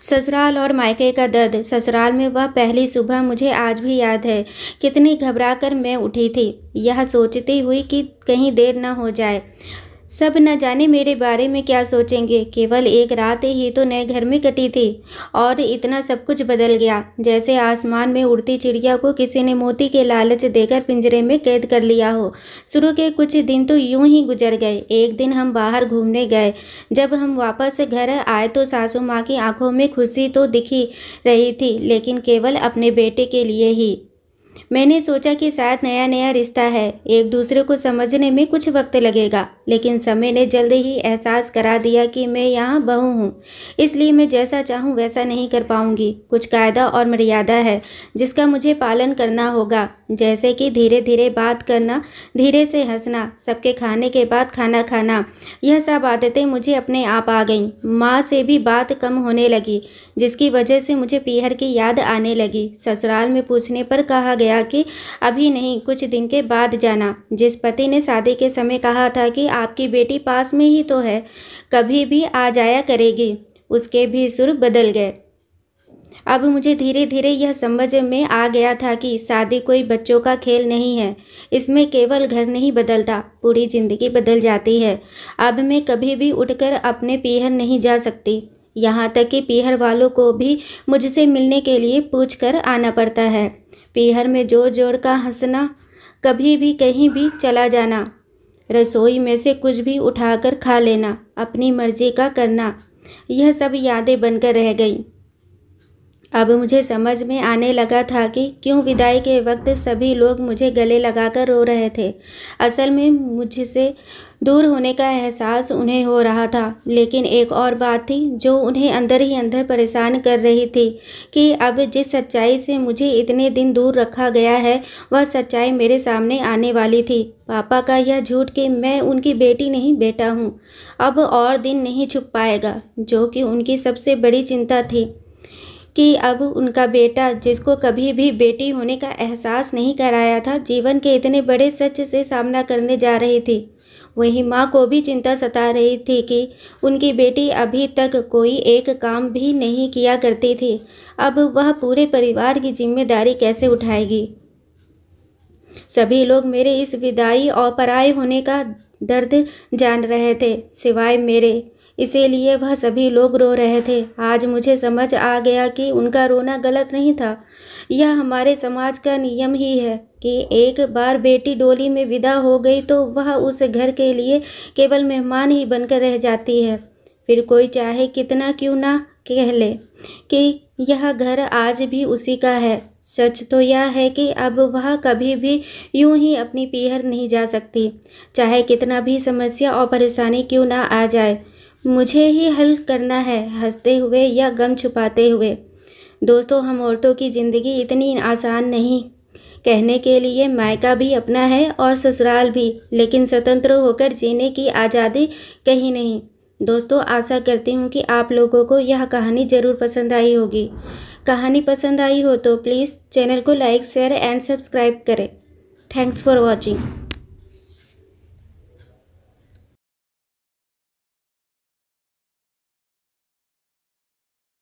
ससुराल और मायके का दर्द। ससुराल में वह पहली सुबह मुझे आज भी याद है। कितनी घबराकर मैं उठी थी, यह सोचती हुई कि कहीं देर न हो जाए। सब न जाने मेरे बारे में क्या सोचेंगे। केवल एक रात ही तो नए घर में कटी थी और इतना सब कुछ बदल गया, जैसे आसमान में उड़ती चिड़िया को किसी ने मोती के लालच देकर पिंजरे में कैद कर लिया हो। शुरू के कुछ दिन तो यूं ही गुजर गए। एक दिन हम बाहर घूमने गए। जब हम वापस घर आए तो सासू माँ की आंखों में खुशी तो दिखी रही थी, लेकिन केवल अपने बेटे के लिए ही। मैंने सोचा कि शायद नया नया रिश्ता है, एक दूसरे को समझने में कुछ वक्त लगेगा, लेकिन समय ने जल्द ही एहसास करा दिया कि मैं यहाँ बहू हूँ, इसलिए मैं जैसा चाहूँ वैसा नहीं कर पाऊँगी। कुछ कायदा और मर्यादा है जिसका मुझे पालन करना होगा, जैसे कि धीरे धीरे बात करना, धीरे से हंसना, सबके खाने के बाद खाना खाना। यह सब आदतें मुझे अपने आप आ गईं। माँ से भी बात कम होने लगी, जिसकी वजह से मुझे पीहर की याद आने लगी। ससुराल में पूछने पर कहा गया कि अभी नहीं, कुछ दिन के बाद जाना। जिस पति ने शादी के समय कहा था कि आपकी बेटी पास में ही तो है, कभी भी आ जाया करेगी, उसके भी सुर बदल गए। अब मुझे धीरे धीरे यह समझ में आ गया था कि शादी कोई बच्चों का खेल नहीं है। इसमें केवल घर नहीं बदलता, पूरी जिंदगी बदल जाती है। अब मैं कभी भी उठकर अपने पीहर नहीं जा सकती, यहाँ तक कि पीहर वालों को भी मुझसे मिलने के लिए पूछ कर आना पड़ता है। पीहर में जोर जोर का हंसना, कभी भी कहीं भी चला जाना, रसोई में से कुछ भी उठाकर खा लेना, अपनी मर्जी का करना, यह सब यादें बनकर रह गई। अब मुझे समझ में आने लगा था कि क्यों विदाई के वक्त सभी लोग मुझे गले लगाकर रो रहे थे। असल में मुझसे दूर होने का एहसास उन्हें हो रहा था, लेकिन एक और बात थी जो उन्हें अंदर ही अंदर परेशान कर रही थी कि अब जिस सच्चाई से मुझे इतने दिन दूर रखा गया है, वह सच्चाई मेरे सामने आने वाली थी। पापा का यह झूठ कि मैं उनकी बेटी नहीं बेटा हूँ, अब और दिन नहीं छुप पाएगा, जो कि उनकी सबसे बड़ी चिंता थी कि अब उनका बेटा, जिसको कभी भी बेटी होने का एहसास नहीं कराया था, जीवन के इतने बड़े सच से सामना करने जा रही थी। वहीं माँ को भी चिंता सता रही थी कि उनकी बेटी अभी तक कोई एक काम भी नहीं किया करती थी, अब वह पूरे परिवार की जिम्मेदारी कैसे उठाएगी। सभी लोग मेरे इस विदाई और पराये होने का दर्द जान रहे थे, सिवाय मेरे। इसीलिए वह सभी लोग रो रहे थे। आज मुझे समझ आ गया कि उनका रोना गलत नहीं था। यह हमारे समाज का नियम ही है कि एक बार बेटी डोली में विदा हो गई तो वह उस घर के लिए केवल मेहमान ही बनकर रह जाती है। फिर कोई चाहे कितना क्यों ना कह ले कि यह घर आज भी उसी का है, सच तो यह है कि अब वह कभी भी यूं ही अपनी पीहर नहीं जा सकती, चाहे कितना भी समस्या और परेशानी क्यों ना आ जाए। मुझे ही हल करना है, हंसते हुए या गम छुपाते हुए। दोस्तों, हम औरतों की ज़िंदगी इतनी आसान नहीं। कहने के लिए मायका भी अपना है और ससुराल भी, लेकिन स्वतंत्र होकर जीने की आज़ादी कहीं नहीं। दोस्तों, आशा करती हूँ कि आप लोगों को यह कहानी ज़रूर पसंद आई होगी। कहानी पसंद आई हो तो प्लीज़ चैनल को लाइक, शेयर एंड सब्सक्राइब करें। Thanks for watching.